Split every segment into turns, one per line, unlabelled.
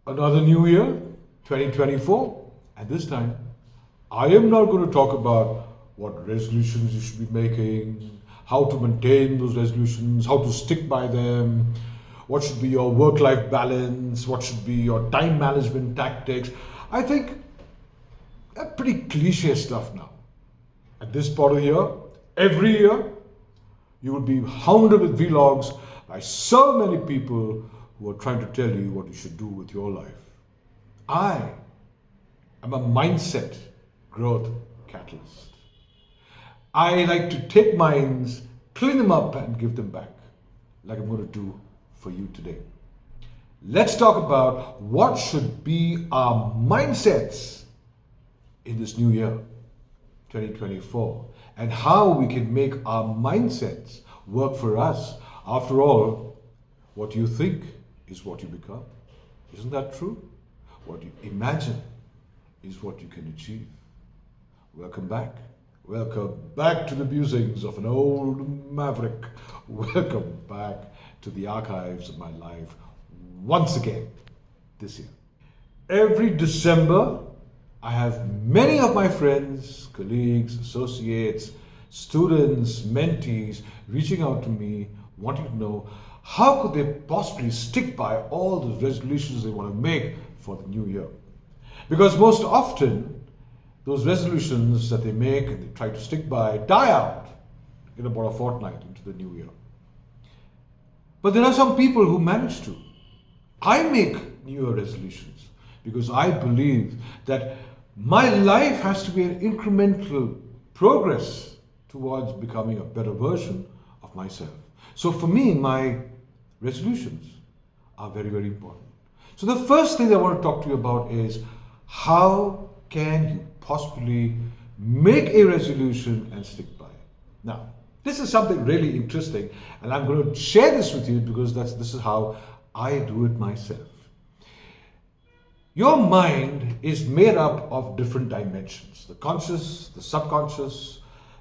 Another new year, 2024, and this time I am not going to talk about what resolutions you should be making, how to maintain those resolutions, how to stick by them, what should be your work life balance, what should be your time management tactics. I think that's pretty cliche stuff now. At this part of the year, every year, you will be hounded with vlogs by so many people who are trying to tell you what you should do with your life. I am a mindset growth catalyst. I like to take minds, clean them up, and give them back, like I'm going to do for you today. Let's talk about what should be our mindsets in this new year, 2024, and how we can make our mindsets work for us. After all, what you think is what you become. Isn't that true? What you imagine is what you can achieve. Welcome back. Welcome back to the musings of an old maverick. Welcome back to the archives of my life once again this year. Every December, I have many of my friends, colleagues, associates, students, mentees reaching out to me wanting to know how could they possibly stick by all those resolutions they want to make for the new year. Because most often, those resolutions that they make and they try to stick by die out in about a fortnight into the new year. But there are some people who manage to. I make New Year resolutions because I believe that my life has to be an incremental progress towards becoming a better version of myself. So for me, my resolutions are very, very important. So the first thing I want to talk to you about is how can you possibly make a resolution and stick by it. Now, this is something really interesting, and I'm going to share this with you because this is how I do it myself. Your mind is made up of different dimensions: the conscious, the subconscious,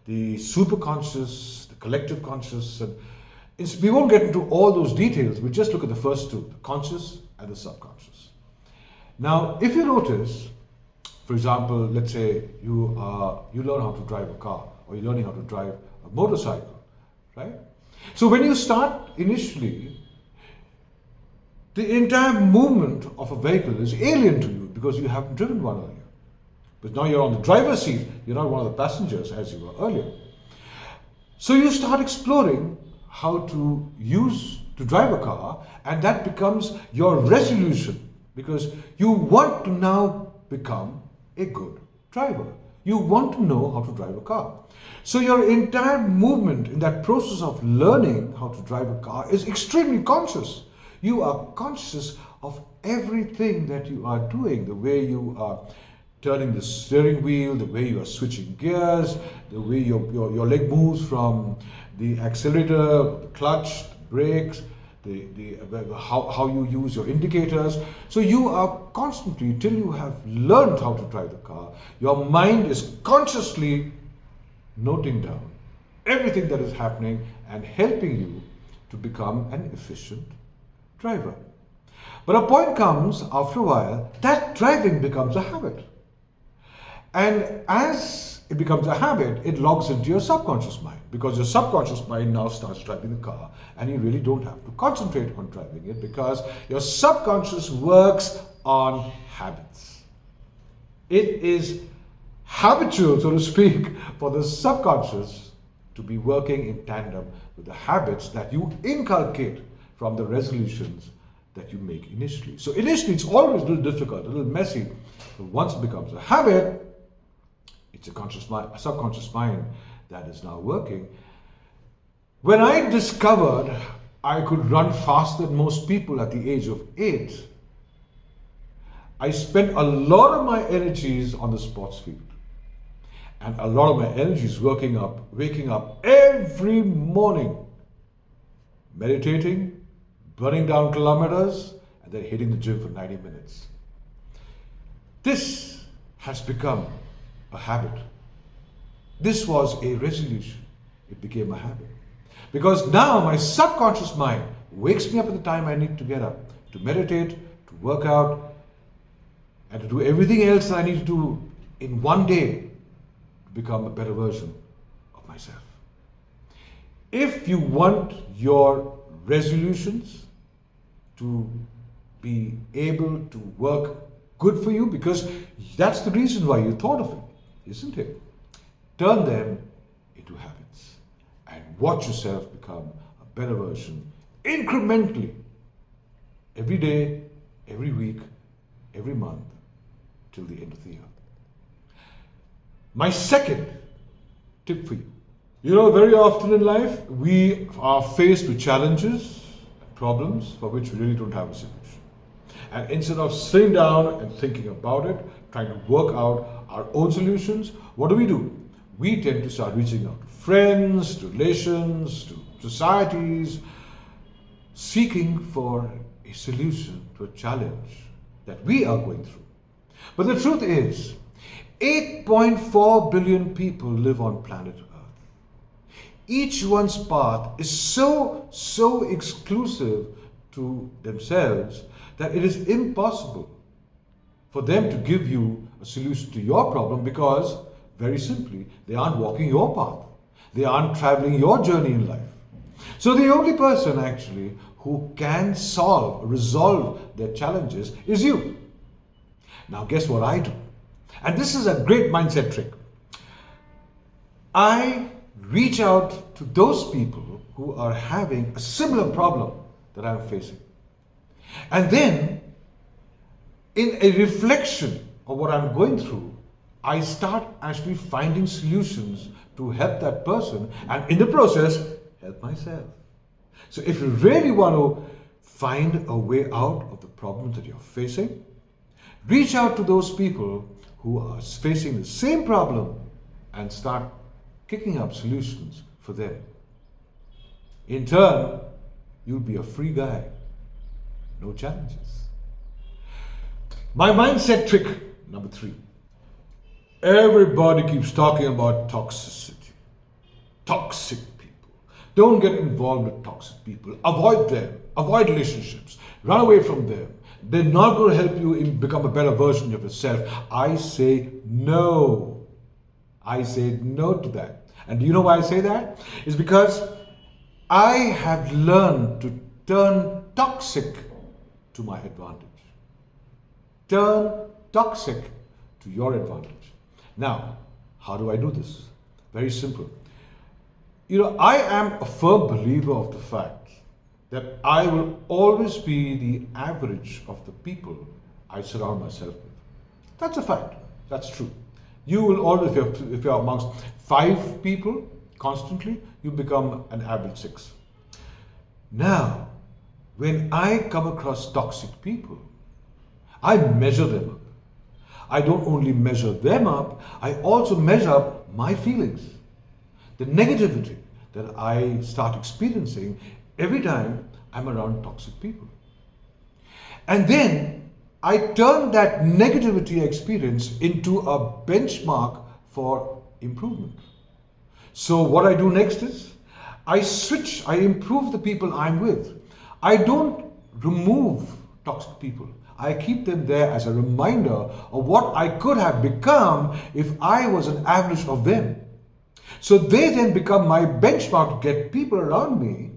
the superconscious, the collective conscious. And we won't get into all those details, we just look at the first two, the conscious and the subconscious. Now, if you notice, for example, let's say you learn how to drive a car, or you're learning how to drive a motorcycle, right? So when you start initially, the entire movement of a vehicle is alien to you because you haven't driven one earlier. But now you're on the driver's seat, you're not one of the passengers as you were earlier. So you start exploring how to drive a car, and that becomes your resolution because you want to now become a good driver. You want to know how to drive a car. So your entire movement in that process of learning how to drive a car is extremely conscious. You are conscious of everything that you are doing, the way you are turning the steering wheel, the way you are switching gears, the way your leg moves from the accelerator, the clutch, the brakes, how you use your indicators. So you are constantly, till you have learned how to drive the car, your mind is consciously noting down everything that is happening and helping you to become an efficient driver. But a point comes after a while that driving becomes a habit. And as it becomes a habit, it logs into your subconscious mind because your subconscious mind now starts driving the car, and you really don't have to concentrate on driving it because your subconscious works on habits. It is habitual, so to speak, for the subconscious to be working in tandem with the habits that you inculcate from the resolutions that you make initially. So initially it's always a little difficult, a little messy, but once it becomes a habit, it's a subconscious mind that is now working. When I discovered I could run faster than most people at the age of 8, I spent a lot of my energies on the sports field. And a lot of my energies waking up every morning, meditating, burning down kilometers, and then hitting the gym for 90 minutes. This has become a habit. This was a resolution. It became a habit. Because now my subconscious mind wakes me up at the time I need to get up, to meditate, to work out, and to do everything else that I need to do in one day to become a better version of myself. If you want your resolutions to be able to work good for you, because that's the reason why you thought of it, isn't it? Turn them into habits and watch yourself become a better version incrementally every day, every week, every month till the end of the year. My second tip for you. Very often in life we are faced with challenges, problems for which we really don't have a solution. And instead of sitting down and thinking about it, trying to work out our own solutions, what do? We tend to start reaching out to friends, to relations, to societies, seeking for a solution to a challenge that we are going through. But the truth is, 8.4 billion people live on planet Earth. Each one's path is so exclusive to themselves that it is impossible for them to give you a solution to your problem, because, very simply, they aren't walking your path. They aren't traveling your journey in life. So the only person actually who can resolve their challenges is you. Now guess what I do? And this is a great mindset trick. I reach out to those people who are having a similar problem that I'm facing. And then, in a reflection of what I'm going through, I start actually finding solutions to help that person, and in the process, help myself. So if you really want to find a way out of the problem that you're facing, reach out to those people who are facing the same problem and start kicking up solutions for them. In turn, you'll be a free guy. No challenges. My mindset trick number 3. Everybody keeps talking about toxicity. Toxic people. Don't get involved with toxic people. Avoid them. Avoid relationships. Run away from them. They're not going to help you become a better version of yourself. I say no. I say no to that. And do you know why I say that? It's because I have learned to turn toxic to my advantage. Turn toxic to your advantage. Now, how do I do this? Very simple. I am a firm believer of the fact that I will always be the average of the people I surround myself with. That's a fact. That's true. You will always, if you're amongst 5 people constantly, you become an average 6. Now, when I come across toxic people, I measure them up. I don't only measure them up, I also measure up my feelings. The negativity that I start experiencing every time I'm around toxic people. And then I turn that negativity experience into a benchmark for improvement. So what I do next is, I improve the people I'm with. I don't remove toxic people. I keep them there as a reminder of what I could have become if I was an average of them. So they then become my benchmark to get people around me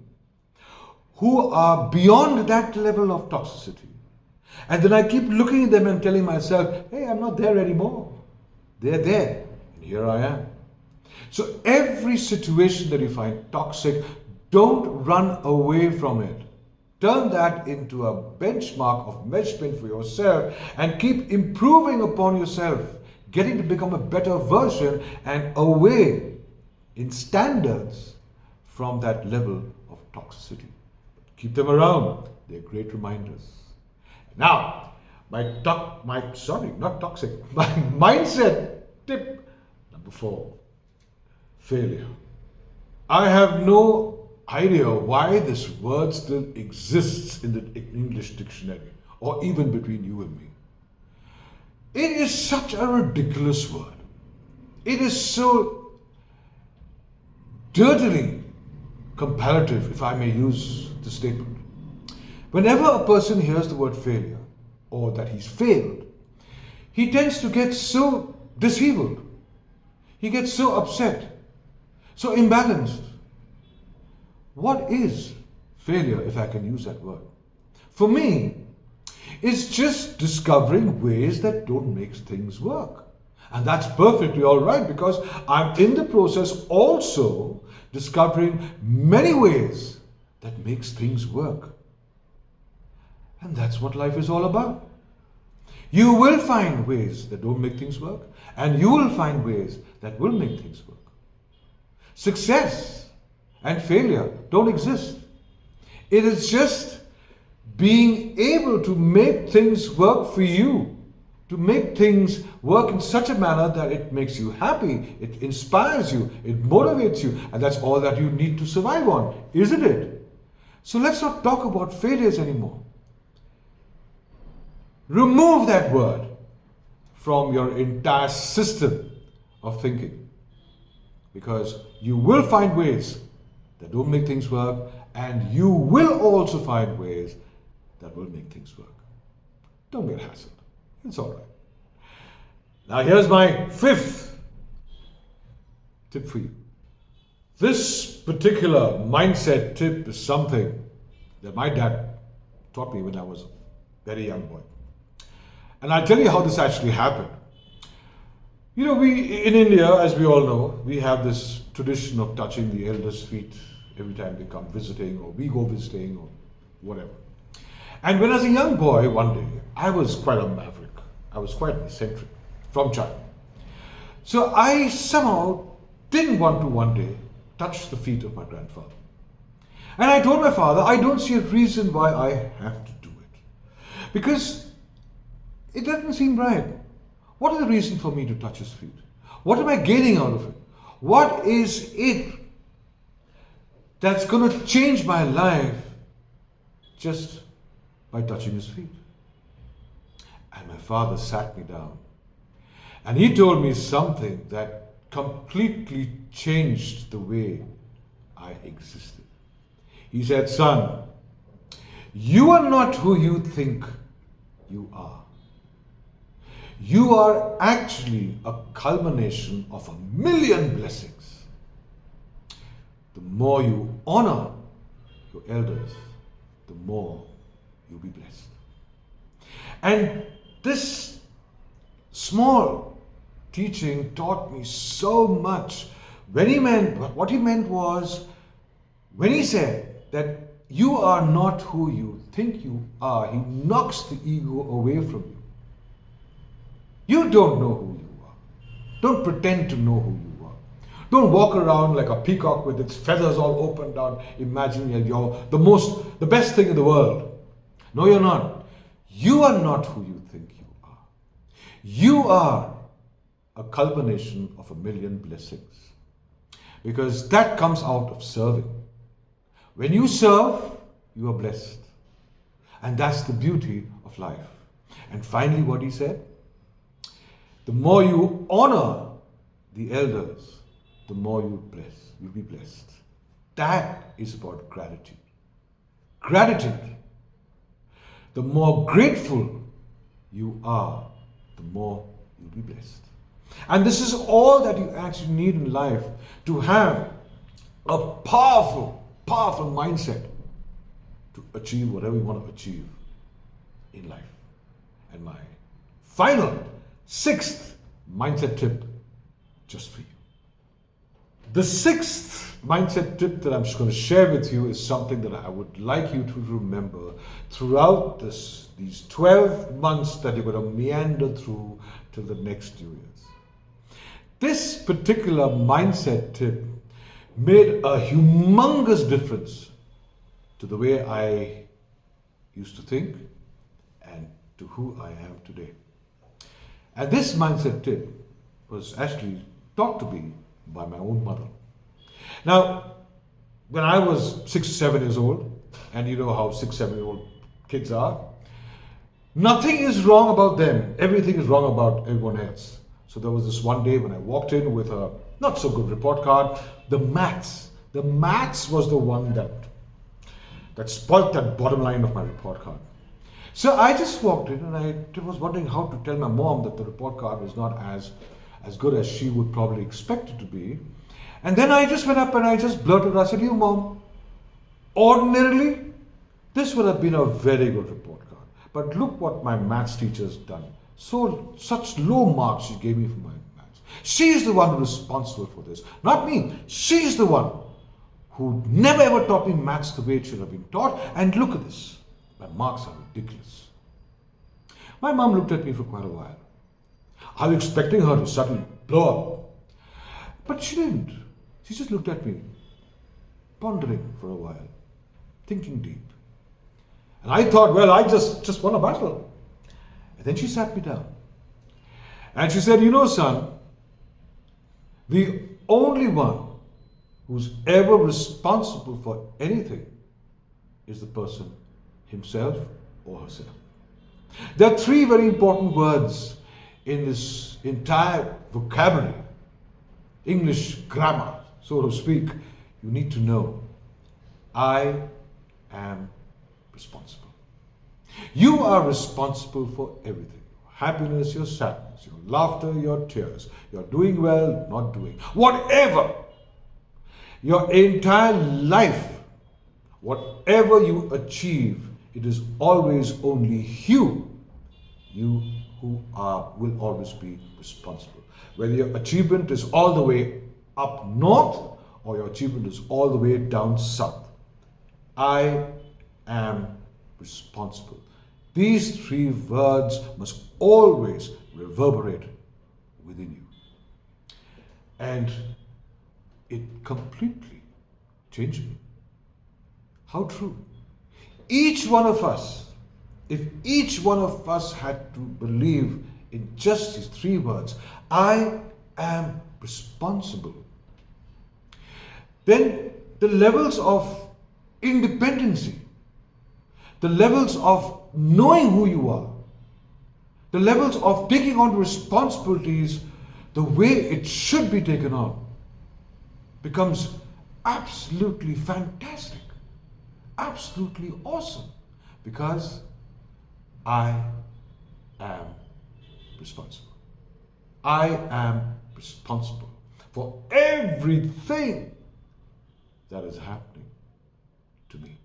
who are beyond that level of toxicity. And then I keep looking at them and telling myself, hey, I'm not there anymore. They're there, and here I am. So every situation that you find toxic, don't run away from it. Turn that into a benchmark of measurement for yourself and keep improving upon yourself, getting to become a better version and away in standards from that level of toxicity. Keep them around. They're great reminders. Now, my mindset tip number 4, failure. I have no idea why this word still exists in the English dictionary or even between you and me. It is such a ridiculous word. It is so dirtily comparative, if I may use the statement. Whenever a person hears the word failure or that he's failed, he tends to get so disheveled. He gets so upset, so imbalanced. What is failure, if I can use that word? For me, it's just discovering ways that don't make things work. And that's perfectly all right, because I'm in the process also discovering many ways that makes things work. And that's what life is all about. You will find ways that don't make things work, and you will find ways that will make things work. Success and failure don't exist. It is just being able to make things work for you, to make things work in such a manner that it makes you happy, it inspires you, it motivates you, and that's all that you need to survive on, isn't it? So let's not talk about failures anymore. Remove that word from your entire system of thinking, because you will find ways that don't make things work, and you will also find ways that will make things work. Don't get hassled. It's all right. Now here's my fifth tip for you. This particular mindset tip is something that my dad taught me when I was a very young boy. And I'll tell you how this actually happened. You know, we in India, as we all know, we have this tradition of touching the elders' feet every time they come visiting, or we go visiting, or whatever. And when I was a young boy, one day, I was quite a maverick. I was quite eccentric from child. So I somehow didn't want to one day touch the feet of my grandfather. And I told my father, I don't see a reason why I have to do it. Because it doesn't seem right. What is the reason for me to touch his feet? What am I gaining out of it? What is it that's going to change my life just by touching his feet? And my father sat me down and he told me something that completely changed the way I existed. He said, son, you are not who you think you are. You are actually a culmination of 1,000,000 blessings. The more you honor your elders, the more you'll be blessed. And this small teaching taught me so much. What he meant was, when he said that you are not who you think you are, he knocks the ego away from you. You don't know who you are. Don't pretend to know who you are. Don't walk around like a peacock with its feathers all opened out, imagining you're the best thing in the world. No, you're not. You are not who you think you are. You are a culmination of 1,000,000 blessings. Because that comes out of serving. When you serve, you are blessed. And that's the beauty of life. And finally, what he said? The more you honor the elders, the more you'll be blessed. That is about gratitude. Gratitude. The more grateful you are, the more you'll be blessed. And this is all that you actually need in life, to have a powerful mindset to achieve whatever you want to achieve in life. And my final sixth mindset tip, just for you. The sixth mindset tip that I'm just going to share with you is something that I would like you to remember throughout these 12 months that you're going to meander through till the next New Year's. This particular mindset tip made a humongous difference to the way I used to think and to who I am today. And this mindset tip was actually taught to me by my own mother. Now, when I was 6 or 7 years old, and you know how 6, 7-year-old kids are, nothing is wrong about them. Everything is wrong about everyone else. So there was this one day when I walked in with a not so good report card. The maths was the one that spoilt that bottom line of my report card. So I just walked in and I was wondering how to tell my mom that the report card was not as good as she would probably expect it to be. And then I just went up and I just blurted, I said, "You mom, ordinarily, this would have been a very good report card. But look what my maths teacher's done. Such low marks she gave me for my maths. She is the one who is responsible for this, not me. She is the one who never ever taught me maths the way it should have been taught. And look at this. My marks are ridiculous." My mom looked at me for quite a while. I was expecting her to suddenly blow up. But she didn't. She just looked at me, pondering for a while, thinking deep. And I thought, well, I just won a battle. And then she sat me down. And she said, "You know, son, the only one who's ever responsible for anything is the person himself or herself." There are three very important words in this entire vocabulary, English grammar, so to speak, you need to know. I am responsible. You are responsible for everything. Your happiness, your sadness, your laughter, your tears, your doing well, not doing, whatever. Your entire life, whatever you achieve, it is always only you who will always be responsible. Whether your achievement is all the way up north or your achievement is all the way down south, I am responsible. These three words must always reverberate within you. And it completely changed me. How true. Each one of us, if each one of us had to believe in just these three words, I am responsible, then the levels of independency, the levels of knowing who you are, the levels of taking on responsibilities the way it should be taken on becomes absolutely fantastic, absolutely awesome, because I am responsible. I am responsible for everything that is happening to me.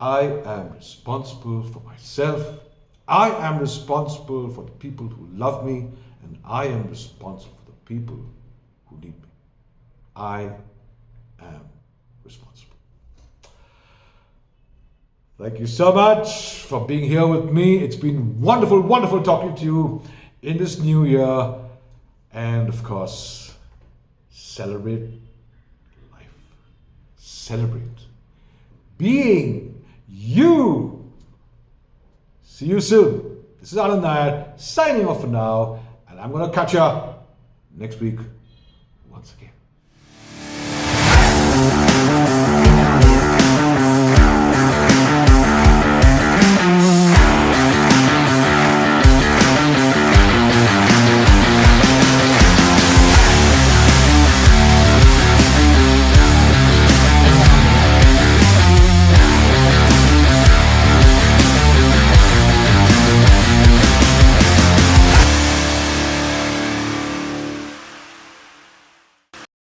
I am responsible for myself. I am responsible for the people who love me, and I am responsible for the people who need me. I am responsible. Thank you so much for being here with me. It's been wonderful, wonderful talking to you in this new year. And of course, celebrate life. Celebrate being you. See you soon. This is Anand Nair signing off for now. And I'm going to catch you next week once again.